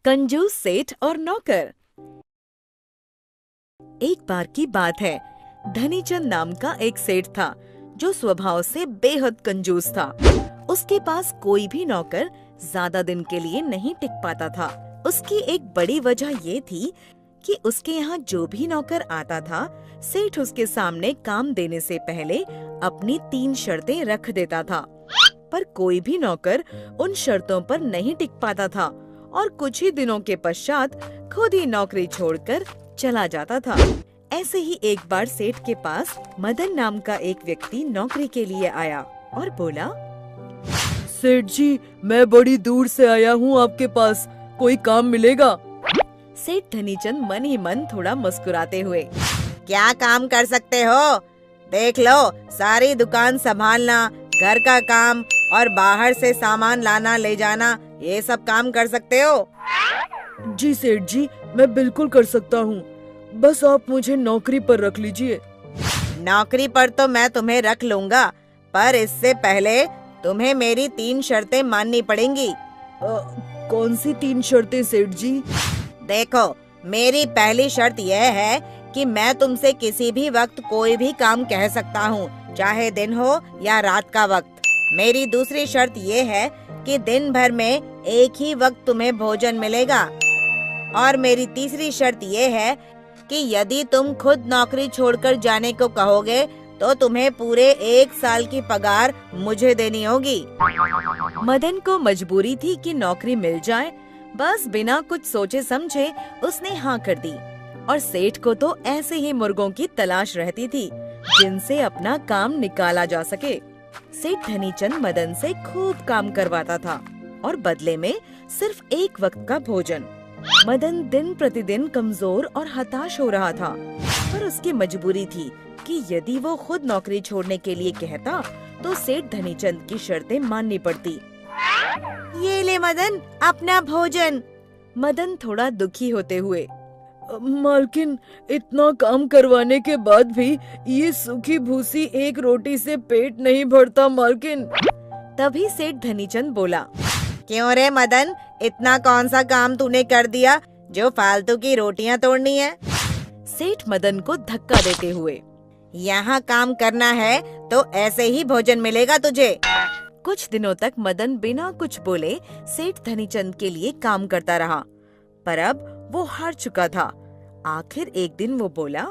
कंजूस सेठ और नौकर। एक बार की बात है, धनीचंद नाम का एक सेठ था जो स्वभाव से बेहद कंजूस था। उसके पास कोई भी नौकर ज्यादा दिन के लिए नहीं टिक पाता था। उसकी एक बड़ी वजह ये थी कि उसके यहाँ जो भी नौकर आता था, सेठ उसके सामने काम देने से पहले अपनी 3 शर्तें रख देता था। पर कोई भी नौकर उन शर्तों पर नहीं टिक पाता था और कुछ ही दिनों के पश्चात खुद ही नौकरी छोड़कर चला जाता था। ऐसे ही एक बार सेठ के पास मदन नाम का एक व्यक्ति नौकरी के लिए आया और बोला, सेठ जी, मैं बड़ी दूर से आया हूँ आपके पास, कोई काम मिलेगा? सेठ धनीचंद मन ही मन थोड़ा मुस्कुराते हुए, क्या काम कर सकते हो? देख लो, सारी दुकान संभालना, घर का काम और बाहर से सामान लाना ले जाना, ये सब काम कर सकते हो? जी सेठ जी, मैं बिल्कुल कर सकता हूँ, बस आप मुझे नौकरी पर रख लीजिए। नौकरी पर तो मैं तुम्हें रख लूँगा, पर इससे पहले तुम्हें मेरी 3 शर्तें माननी पड़ेंगी। कौन सी 3 शर्तें सेठ जी? देखो, मेरी पहली शर्त यह है कि मैं तुमसे किसी भी वक्त कोई भी काम कह सकता हूँ, चाहे दिन हो या रात का वक्त। मेरी दूसरी शर्त ये है कि दिन भर में एक ही वक्त तुम्हें भोजन मिलेगा। और मेरी तीसरी शर्त ये है कि यदि तुम खुद नौकरी छोड़कर जाने को कहोगे तो तुम्हें पूरे 1 साल की पगार मुझे देनी होगी। मदन को मजबूरी थी कि नौकरी मिल जाए। बस बिना कुछ सोचे समझे उसने हाँ कर दी। और सेठ को तो ऐसे ही मुर्गों की तलाश रहती थी जिनसे अपना काम निकाला जा सके। सेठ धनीचंद मदन से खूब काम करवाता था और बदले में सिर्फ एक वक्त का भोजन। मदन दिन प्रतिदिन कमजोर और हताश हो रहा था, पर उसकी मजबूरी थी कि यदि वो खुद नौकरी छोड़ने के लिए कहता तो सेठ धनीचंद की शर्तें माननी पड़ती। ये ले मदन, अपना भोजन। मदन थोड़ा दुखी होते हुए, मालकिन, इतना काम करवाने के बाद भी ये सूखी भूसी एक रोटी से पेट नहीं भरता मालकिन। तभी सेठ धनीचंद बोला, क्यों रे मदन, इतना कौन सा काम तूने कर दिया जो फालतू की रोटियां तोड़नी है? सेठ मदन को धक्का देते हुए, यहाँ काम करना है तो ऐसे ही भोजन मिलेगा तुझे। कुछ दिनों तक मदन बिना कुछ बोले सेठ धनीचंद के लिए काम करता रहा, पर अब वो हार चुका था। आखिर एक दिन वो बोला,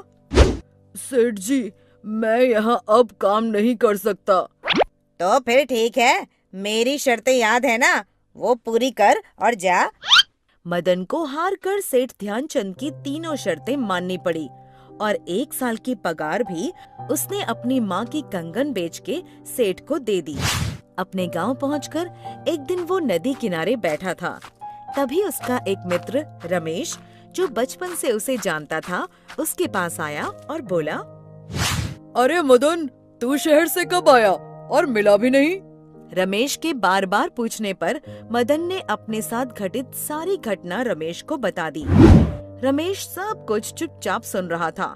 सेठ जी, मैं यहाँ अब काम नहीं कर सकता। तो फिर ठीक है, मेरी शर्तें याद है ना, वो पूरी कर और जा। मदन को हार कर सेठ ध्यानचंद की तीनों शर्तें माननी पड़ी और 1 साल की पगार भी उसने अपनी माँ की कंगन बेच के सेठ को दे दी। अपने गांव पहुंचकर एक दिन वो नदी किनारे बैठा था। तभी उसका एक मित्र रमेश, जो बचपन से उसे जानता था, उसके पास आया और बोला, अरे मदन, तू शहर से कब आया और मिला भी नहीं? रमेश के बार बार पूछने पर मदन ने अपने साथ घटित सारी घटना रमेश को बता दी। रमेश सब कुछ चुपचाप सुन रहा था।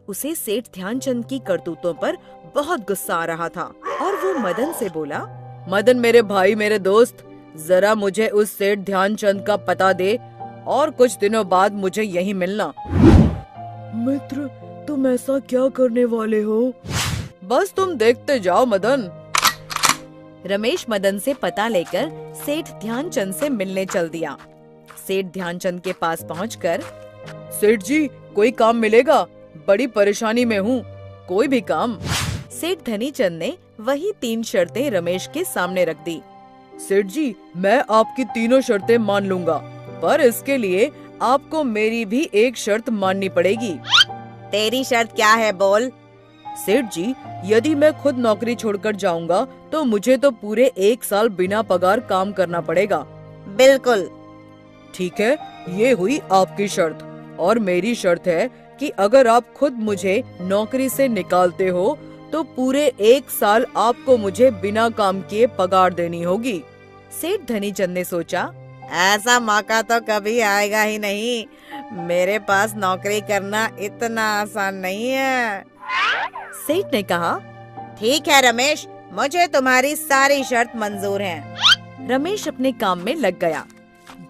उसे सेठ ध्यानचंद की करतूतों पर बहुत गुस्सा आ रहा था और वो मदन से बोला, मदन मेरे भाई, मेरे दोस्त, जरा मुझे उस सेठ ध्यानचंद का पता दे और कुछ दिनों बाद मुझे यहीं मिलना। मित्र, तुम ऐसा क्या करने वाले हो? बस तुम देखते जाओ मदन। रमेश मदन से पता लेकर सेठ ध्यानचंद से मिलने चल दिया। सेठ ध्यानचंद के पास पहुंचकर, सेठ जी, कोई काम मिलेगा? बड़ी परेशानी में हूँ, कोई भी काम। सेठ धनीचंद ने वही 3 शर्तें रमेश के सामने रख दी। सेठ जी, मैं आपकी तीनों शर्तें मान लूंगा, पर इसके लिए आपको मेरी भी एक शर्त माननी पड़ेगी। तेरी शर्त क्या है, बोल। सेठ जी, यदि मैं खुद नौकरी छोड़कर जाऊंगा तो मुझे तो पूरे 1 साल बिना पगार काम करना पड़ेगा। बिल्कुल। ठीक है, ये हुई आपकी शर्त, और मेरी शर्त है कि अगर आप खुद मुझे नौकरी से निकालते हो तो पूरे 1 साल आपको मुझे बिना काम किए पगार देनी होगी। सेठ धनीचंद ने सोचा, ऐसा मौका तो कभी आएगा ही नहीं, मेरे पास नौकरी करना इतना आसान नहीं है। सेठ ने कहा, ठीक है रमेश, मुझे तुम्हारी सारी शर्त मंजूर है। रमेश अपने काम में लग गया।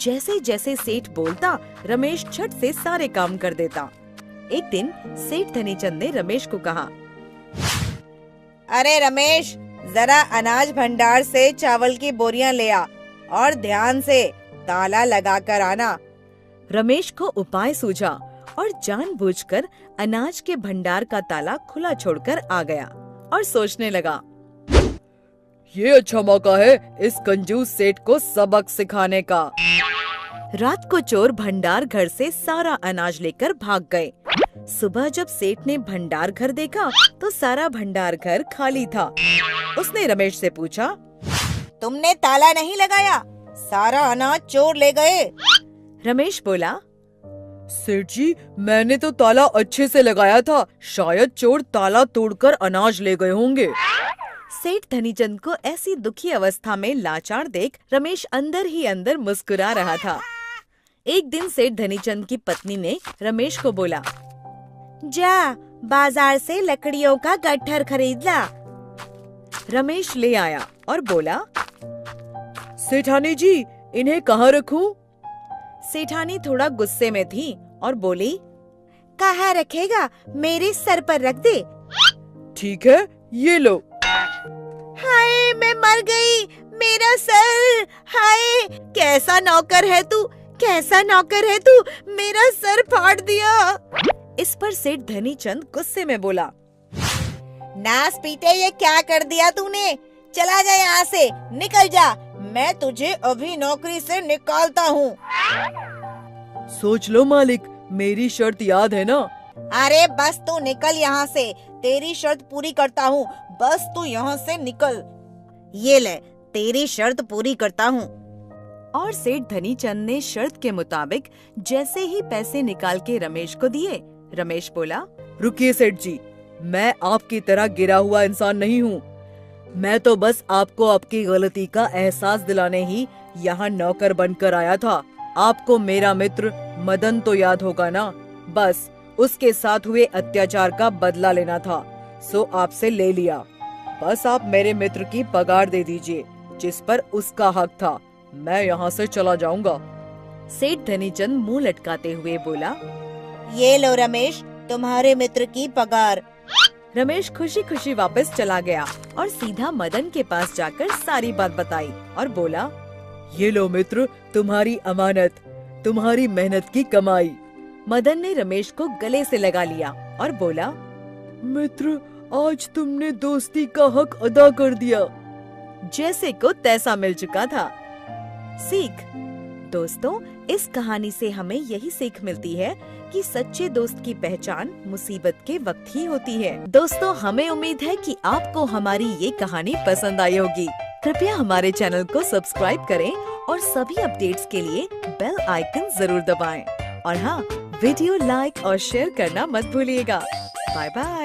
जैसे जैसे सेठ बोलता, रमेश झट से सारे काम कर देता। एक दिन सेठ धनीचंद ने रमेश को कहा, अरे रमेश, जरा अनाज भंडार से चावल की बोरियां ले आ और ध्यान से ताला लगा कर आना। रमेश को उपाय सूझा और जानबूझकर अनाज के भंडार का ताला खुला छोड़कर आ गया और सोचने लगा, ये अच्छा मौका है इस कंजूस सेठ को सबक सिखाने का। रात को चोर भंडार घर से सारा अनाज लेकर भाग गए। सुबह जब सेठ ने भंडार घर देखा तो सारा भंडार घर खाली था। उसने रमेश से पूछा, तुमने ताला नहीं लगाया? सारा अनाज चोर ले गए। रमेश बोला, सेठ जी, मैंने तो ताला अच्छे से लगाया था, शायद चोर ताला तोड़कर अनाज ले गए होंगे। सेठ धनीचंद को ऐसी दुखी अवस्था में लाचार देख रमेश अंदर ही अंदर मुस्कुरा रहा था। एक दिन सेठ धनीचंद की पत्नी ने रमेश को बोला, जा बाजार से लकड़ियों का गट्ठर खरीद ला। रमेश ले आया और बोला, सेठानी जी, इन्हें कहाँ रखूं? सेठानी थोड़ा गुस्से में थी और बोली, कहाँ रखेगा, मेरे सर पर रख दे। ठीक है, ये लो। हाय, मैं मर गई, मेरा सर। हाय, कैसा नौकर है तू, कैसा नौकर है तू, मेरा सर फाड़ दिया। इस पर सेठ धनीचंद गुस्से में बोला, नास पीटे, ये क्या कर दिया तूने? चला जा यहाँ से, निकल जा, मैं तुझे अभी नौकरी से निकालता हूँ। सोच लो मालिक, मेरी शर्त याद है ना? अरे बस तू निकल यहाँ से, तेरी शर्त पूरी करता हूँ, बस तू यहाँ से निकल। ये ले, तेरी शर्त पूरी करता हूँ। और सेठ धनीचंद ने शर्त के मुताबिक जैसे ही पैसे निकाल के रमेश को दिए। रमेश बोला, रुकिए सेठ जी, मैं आपकी तरह गिरा हुआ इंसान नहीं हूँ। मैं तो बस आपको आपकी गलती का एहसास दिलाने ही यहाँ नौकर बनकर आया था। आपको मेरा मित्र मदन तो याद होगा ना? बस उसके साथ हुए अत्याचार का बदला लेना था, सो आपसे ले लिया। बस आप मेरे मित्र की पगार दे दीजिए, जिस पर उसका हक था। मैं यहाँ से चला जाऊंगा। सेठ धनीचंद मुंह लटकाते हुए बोला, ये लो रमेश, तुम्हारे मित्र की पगार। रमेश खुशी खुशी वापस चला गया और सीधा मदन के पास जाकर सारी बात बताई और बोला, ये लो मित्र, तुम्हारी अमानत, तुम्हारी मेहनत की कमाई। मदन ने रमेश को गले से लगा लिया और बोला, मित्र, आज तुमने दोस्ती का हक अदा कर दिया। जैसे को तैसा मिल चुका था। सीख। दोस्तों, इस कहानी से हमें यही सीख मिलती है कि सच्चे दोस्त की पहचान मुसीबत के वक्त ही होती है। दोस्तों, हमें उम्मीद है कि आपको हमारी ये कहानी पसंद आई होगी। कृपया हमारे चैनल को सब्सक्राइब करें और सभी अपडेट्स के लिए बेल आइकन जरूर दबाएं। और हाँ, वीडियो लाइक और शेयर करना मत भूलिएगा। Bye bye.